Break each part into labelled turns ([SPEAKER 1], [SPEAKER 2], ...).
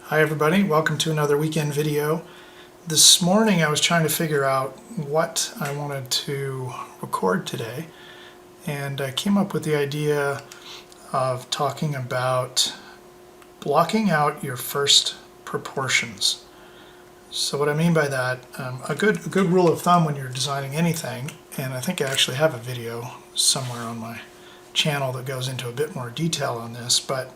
[SPEAKER 1] Hi everybody, welcome to another weekend video. This morning I was trying to figure out what I wanted to record today, and I came up with the idea of talking about blocking out your first proportions. So what I mean by that, a good rule of thumb when you're designing anything, and I think I actually have a video somewhere on my channel that goes into a bit more detail on this, but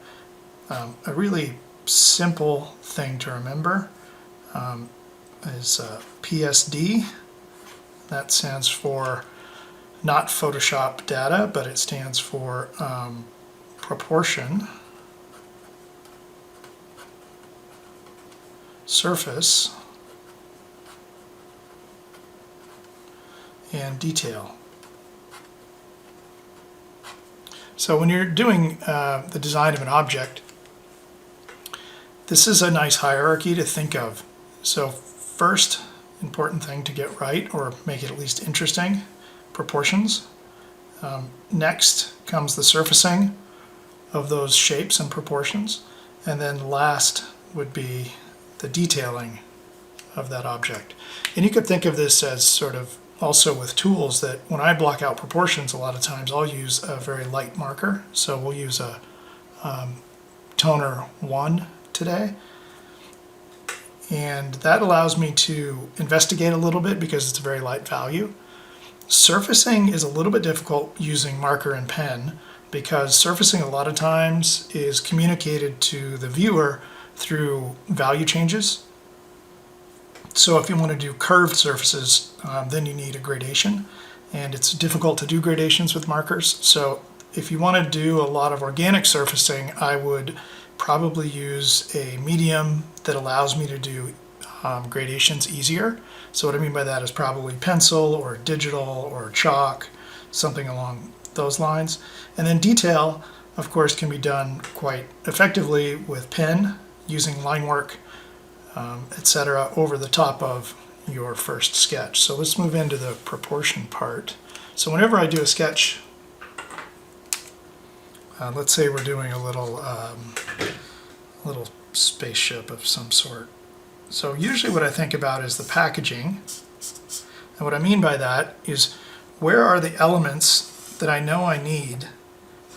[SPEAKER 1] a really simple thing to remember is PSD. That stands for not Photoshop data, but it stands for proportion, surface, and detail. So when you're doing the design of an object, this is a nice hierarchy to think of. So first important thing to get right, or make it at least interesting, proportions. Next comes the surfacing of those shapes and proportions. And then last would be the detailing of that object. And you could think of this as sort of also with tools, that when I block out proportions, a lot of times I'll use a very light marker. So we'll use a toner 1 today, and that allows me to investigate a little bit because it's a very light value. Surfacing is a little bit difficult using marker and pen, because surfacing a lot of times is communicated to the viewer through value changes. So if you want to do curved surfaces, then you need a gradation, and it's difficult to do gradations with markers. So if you want to do a lot of organic surfacing, I would probably use a medium that allows me to do gradations easier. So what I mean by that is probably pencil or digital or chalk, something along those lines. And then detail, of course, can be done quite effectively with pen, using line work, etc., over the top of your first sketch. So let's move into the proportion part. So whenever I do a sketch, let's say we're doing a little spaceship of some sort. So usually what I think about is the packaging. And what I mean by that is, where are the elements that I know I need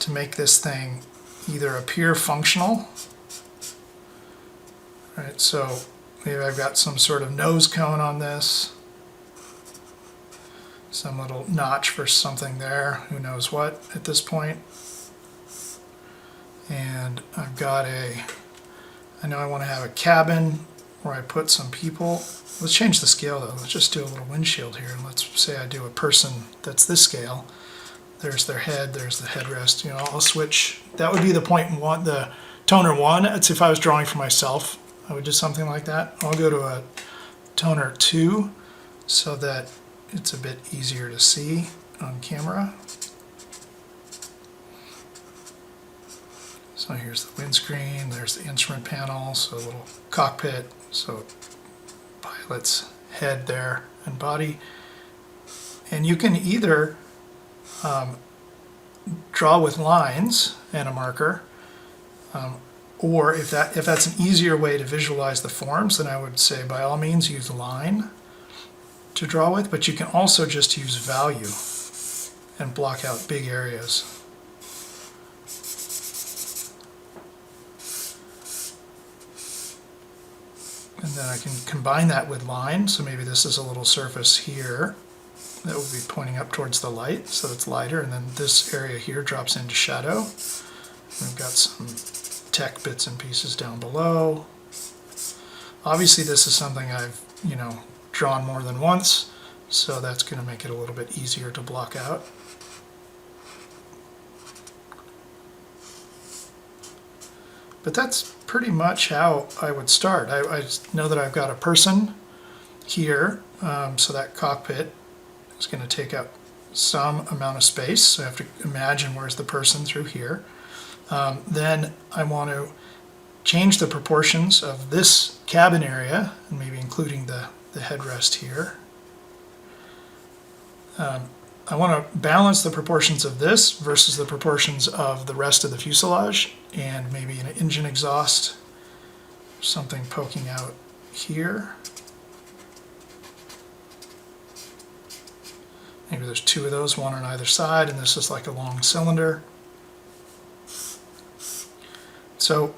[SPEAKER 1] to make this thing either appear functional. Right, so maybe I've got some sort of nose cone on this, some little notch for something there, who knows what at this point. And I've got I know I want to have a cabin where I put some people. Let's change the scale though. Let's just do a little windshield here. And let's say I do a person that's this scale. There's their head, there's the headrest. You know, I'll switch. That would be the point one, the toner 1. It's if I was drawing for myself, I would do something like that. I'll go to a toner 2 so that it's a bit easier to see on camera. So here's the windscreen, there's the instrument panel, so a little cockpit, so pilot's head there and body. And you can either draw with lines and a marker, or if that's an easier way to visualize the forms, then I would say by all means use a line to draw with, but you can also just use value and block out big areas. And then I can combine that with line, so maybe this is a little surface here that will be pointing up towards the light, so it's lighter, and then this area here drops into shadow. We've got some tech bits and pieces down below. Obviously this is something I've, drawn more than once, so that's going to make it a little bit easier to block out. But that's pretty much how I would start. I know that I've got a person here, so that cockpit is going to take up some amount of space, so I have to imagine where's the person through here. Then I want to change the proportions of this cabin area, and maybe including the headrest here. I want to balance the proportions of this versus the proportions of the rest of the fuselage, and maybe an engine exhaust something poking out here. Maybe there's two of those, one on either side, and this is like a long cylinder. So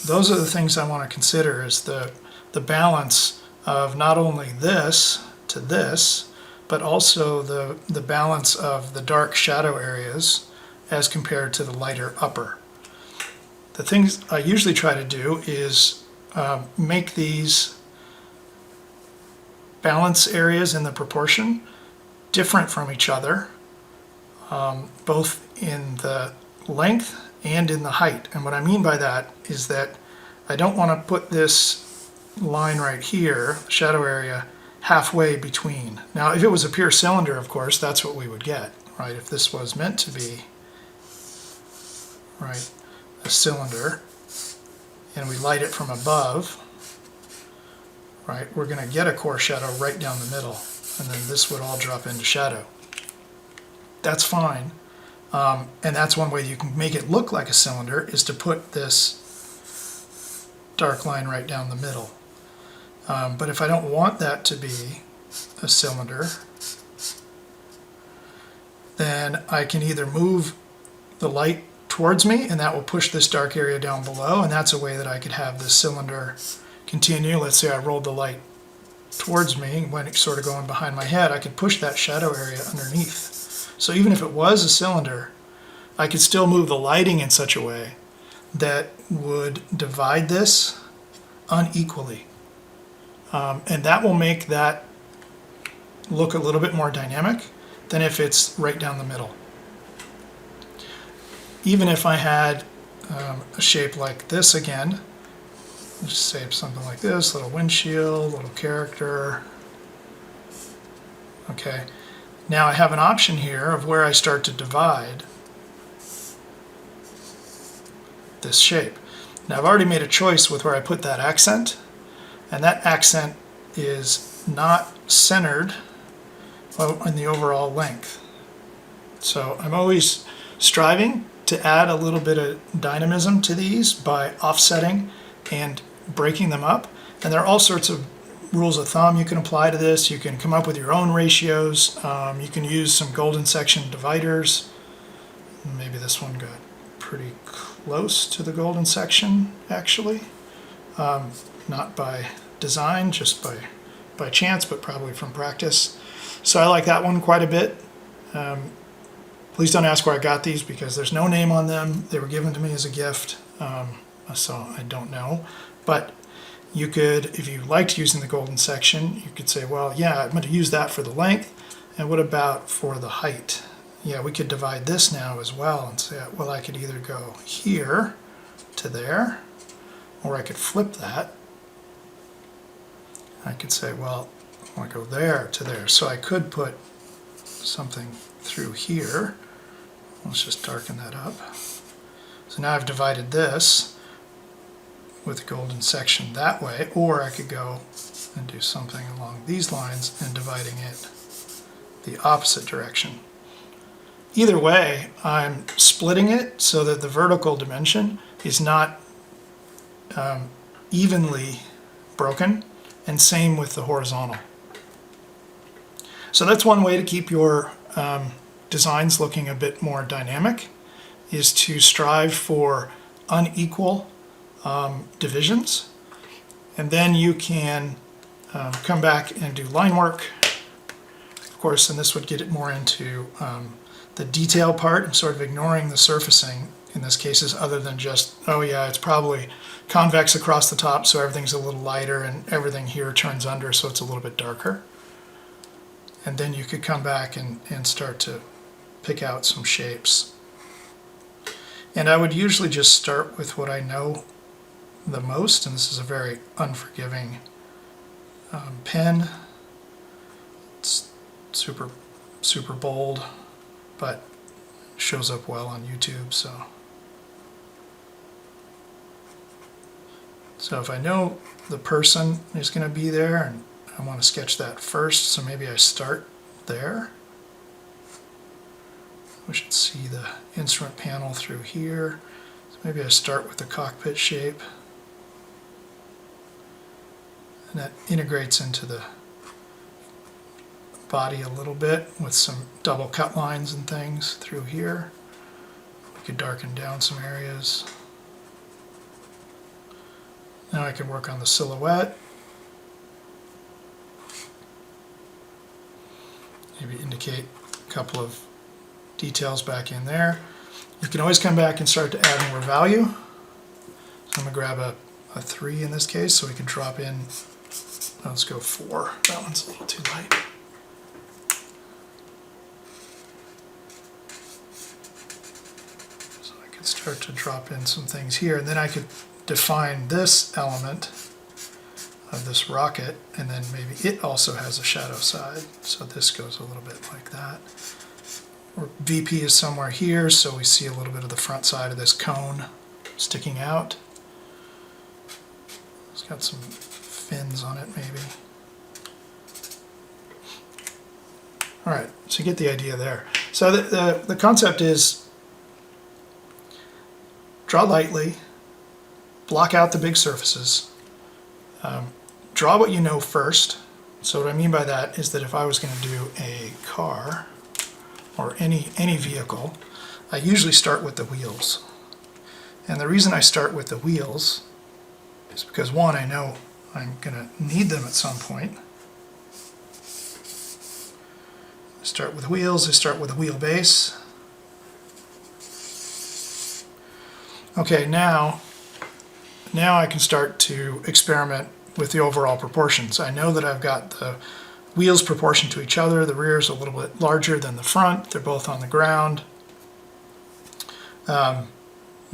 [SPEAKER 1] those are the things I want to consider, is the balance of not only this to this, but also the balance of the dark shadow areas as compared to the lighter upper. The things I usually try to do is make these balance areas in the proportion different from each other, both in the length and in the height. And what I mean by that is that I don't want to put this line right here, shadow area, halfway between. Now, if it was a pure cylinder, of course, that's what we would get, right? If this was meant to be, right, a cylinder, and we light it from above, right, we're going to get a core shadow right down the middle, and then this would all drop into shadow. That's fine. And that's one way you can make it look like a cylinder, is to put this dark line right down the middle. But if I don't want that to be a cylinder, then I can either move the light towards me, and that will push this dark area down below, and that's a way that I could have this cylinder continue. Let's say I rolled the light towards me, when it's sort of going behind my head, I could push that shadow area underneath. So even if it was a cylinder, I could still move the lighting in such a way that would divide this unequally. And that will make that look a little bit more dynamic than if it's right down the middle. Even if I had a shape like this again, let's say something like this, little windshield, little character. Okay, now I have an option here of where I start to divide this shape. Now I've already made a choice with where I put that accent, and that accent is not centered in the overall length. So I'm always striving to add a little bit of dynamism to these by offsetting and breaking them up. And there are all sorts of rules of thumb you can apply to this. You can come up with your own ratios. You can use some golden section dividers. Maybe this one got pretty close to the golden section, actually. Not by design, just by chance, but probably from practice. So I like that one quite a bit. Please don't ask where I got these, because there's no name on them. They were given to me as a gift, so I don't know. But you could, if you liked using the golden section, you could say, well, yeah, I'm going to use that for the length, and what about for the height? Yeah, we could divide this now as well and say, well, I could either go here to there, or I could flip that. I could say, well, I want to go there to there. So I could put something through here. Let's just darken that up. So now I've divided this with the golden section that way, or I could go and do something along these lines and dividing it the opposite direction. Either way, I'm splitting it so that the vertical dimension is not evenly broken, and same with the horizontal. So that's one way to keep your designs looking a bit more dynamic, is to strive for unequal divisions, and then you can come back and do line work, of course, and this would get it more into the detail part, and sort of ignoring the surfacing in this case, is other than just, oh yeah, it's probably convex across the top, so everything's a little lighter, and everything here turns under, so it's a little bit darker. And then you could come back and start to pick out some shapes. And I would usually just start with what I know the most, and this is a very unforgiving pen. It's super bold, but shows up well on YouTube. So if I know the person is going to be there, and I want to sketch that first, so maybe I start there. We should see the instrument panel through here. So maybe I start with the cockpit shape. And that integrates into the body a little bit with some double cut lines and things through here. We could darken down some areas. Now I can work on the silhouette. Maybe indicate a couple of details back in there. You can always come back and start to add more value. So I'm going to grab a 3 in this case so we can drop in, let's go 4. That one's a little too light. So I could start to drop in some things here, and then I could define this element of this rocket, and then maybe it also has a shadow side, so this goes a little bit like that. Or VP is somewhere here, so we see a little bit of the front side of this cone sticking out. It's got some fins on it maybe. Alright, so you get the idea there. So the concept is draw lightly, block out the big surfaces, draw what you know first. So what I mean by that is that if I was going to do a car or any vehicle, I usually start with the wheels. And the reason I start with the wheels is because, one, I know I'm going to need them at some point. I start with wheels, I start with a wheelbase. Okay, now I can start to experiment with the overall proportions. I know that I've got the wheels proportion to each other. The rear is a little bit larger than the front. They're both on the ground.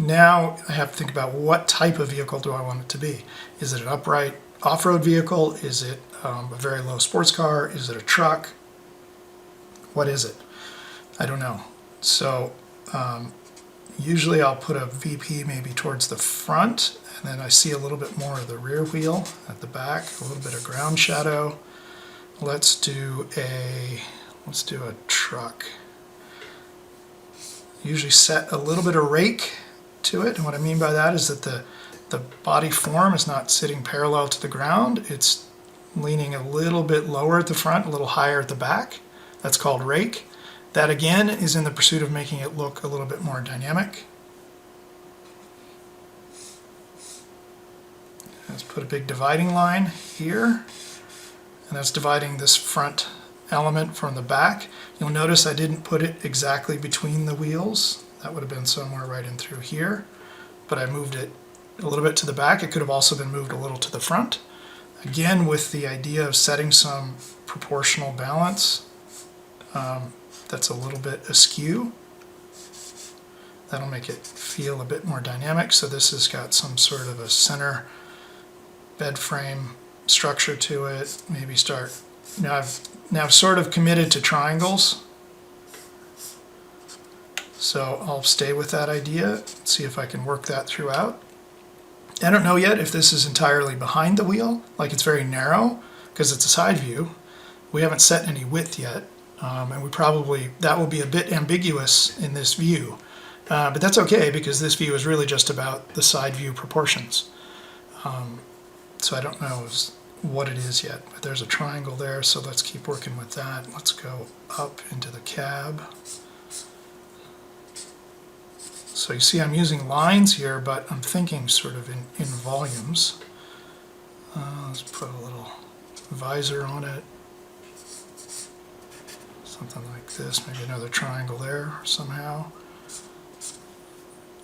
[SPEAKER 1] Now I have to think about what type of vehicle do I want it to be. Is it an upright off-road vehicle? Is it a very low sports car? Is it a truck? What is it? I don't know. So usually I'll put a VP maybe towards the front, and then I see a little bit more of the rear wheel at the back, a little bit of ground shadow. Let's do a truck. Usually set a little bit of rake to it, and what I mean by that is that the body form is not sitting parallel to the ground. It's leaning a little bit lower at the front, a little higher at the back. That's called rake. That again is in the pursuit of making it look a little bit more dynamic. Let's put a big dividing line here, and that's dividing this front element from the back. You'll notice I didn't put it exactly between the wheels. That would have been somewhere right in through here, but I moved it a little bit to the back. It could have also been moved a little to the front. Again, with the idea of setting some proportional balance that's a little bit askew. That'll make it feel a bit more dynamic. So this has got some sort of a center bed frame structure to it. Maybe start, I've sort of committed to triangles. So I'll stay with that idea, see if I can work that throughout. I don't know yet if this is entirely behind the wheel, like it's very narrow, because it's a side view. We haven't set any width yet, and that will be a bit ambiguous in this view. But that's okay, because this view is really just about the side view proportions. So I don't know what it is yet, but there's a triangle there, so let's keep working with that. Let's go up into the cab. So you see I'm using lines here, but I'm thinking sort of in volumes. Let's put a little visor on it. Something like this, maybe another triangle there somehow.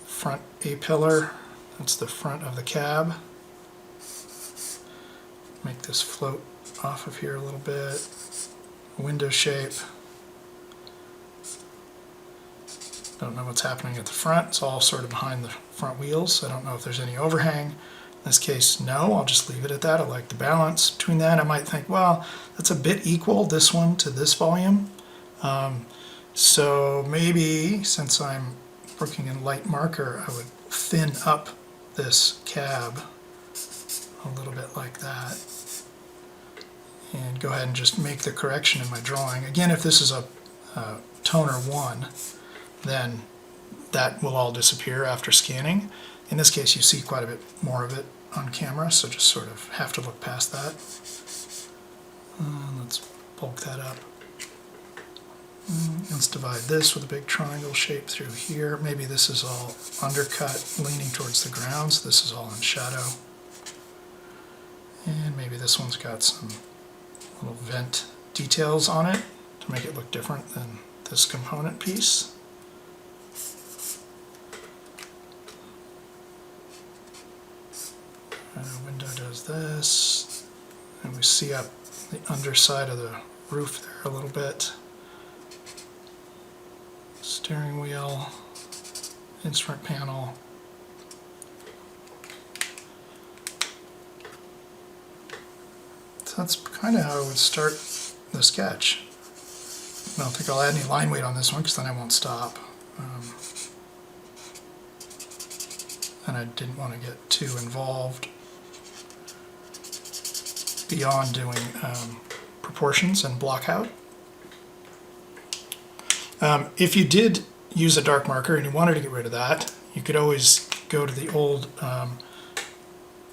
[SPEAKER 1] Front A-pillar, that's the front of the cab. Make this float off of here a little bit. Window shape. Don't know what's happening at the front. It's all sort of behind the front wheels. I don't know if there's any overhang. In this case, no. I'll just leave it at that. I like the balance between that. I might think, well, that's a bit equal, this one to this volume. So maybe, since I'm working in light marker, I would thin up this cab a little bit like that. And go ahead and just make the correction in my drawing. Again, if this is a toner 1, then that will all disappear after scanning. In this case, you see quite a bit more of it on camera, so just sort of have to look past that. Let's bulk that up. Let's divide this with a big triangle shape through here. Maybe this is all undercut, leaning towards the ground, so this is all in shadow. And maybe this one's got some little vent details on it to make it look different than this component piece. And the window does this, and we see up the underside of the roof there a little bit. Steering wheel, instrument panel. So that's kind of how I would start the sketch. I don't think I'll add any line weight on this one because then I won't stop. And I didn't want to get too involved beyond doing proportions and block out. If you did use a dark marker and you wanted to get rid of that, you could always go to the old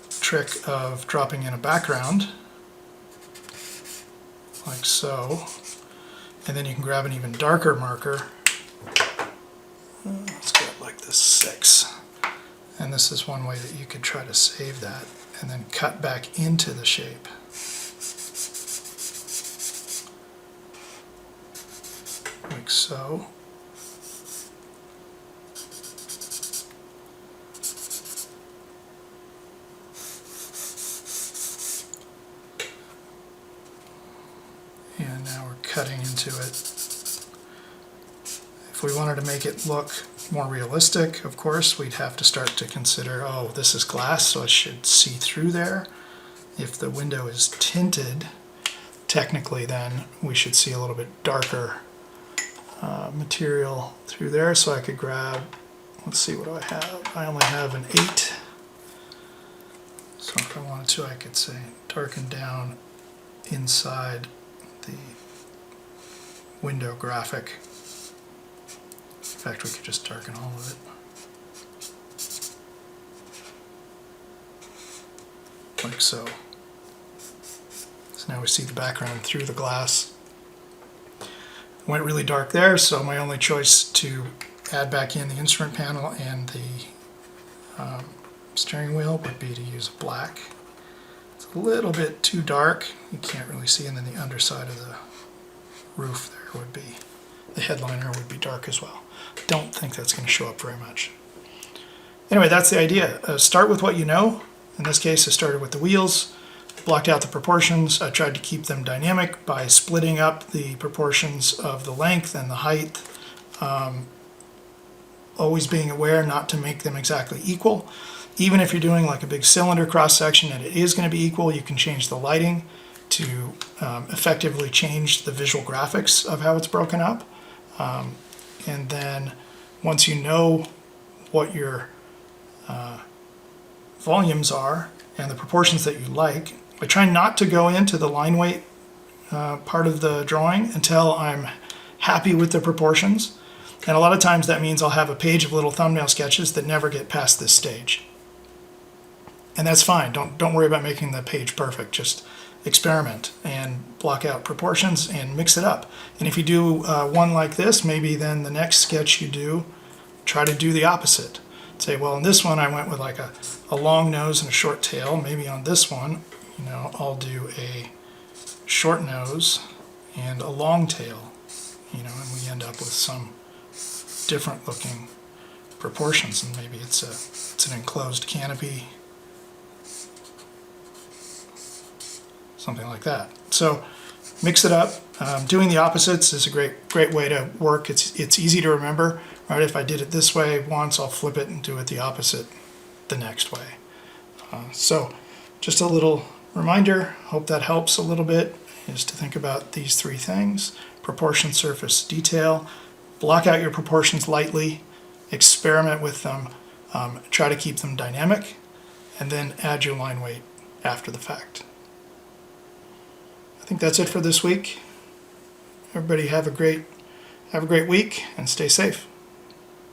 [SPEAKER 1] trick of dropping in a background, like so, and then you can grab an even darker marker. Let's get like this 6. And this is one way that you could try to save that and then cut back into the shape. Like so. And now we're cutting into it. If we wanted to make it look more realistic, of course, we'd have to start to consider, oh, this is glass, so I should see through there. If the window is tinted, technically then we should see a little bit darker material through there. So I could grab, let's see, what do I have? I only have an 8. So if I wanted to, I could say darken down inside the window graphic. In fact, we could just darken all of it. Like so. So now we see the background through the glass. Went really dark there, so my only choice to add back in the instrument panel and the steering wheel would be to use black. It's a little bit too dark, you can't really see, and then the underside of the roof there would be, the headliner would be dark as well. Don't think that's going to show up very much. Anyway, that's the idea. Start with what you know. In this case, I started with the wheels, blocked out the proportions. I tried to keep them dynamic by splitting up the proportions of the length and the height, always being aware not to make them exactly equal. Even if you're doing like a big cylinder cross section and it is going to be equal, you can change the lighting to effectively change the visual graphics of how it's broken up. And then once you know what your volumes are and the proportions that you like, I try not to go into the line weight part of the drawing until I'm happy with the proportions. And a lot of times that means I'll have a page of little thumbnail sketches that never get past this stage. And that's fine. Don't worry about making the page perfect. Just experiment and block out proportions and mix it up. And if you do one like this, maybe then the next sketch you do, try to do the opposite. Say, well, in this one I went with like a long nose and a short tail. Maybe on this one, you know, I'll do a short nose and a long tail, you know, and we end up with some different looking proportions. And maybe it's an enclosed canopy, something like that. So mix it up. Doing the opposites is a great way to work. It's easy to remember, right? If I did it this way once, I'll flip it and do it the opposite the next way. So just a little reminder, hope that helps a little bit, is to think about these 3 things: proportion, surface, detail. Block out your proportions lightly, experiment with them, try to keep them dynamic, and then add your line weight after the fact. I think that's it for this week. Everybody have a great week and stay safe.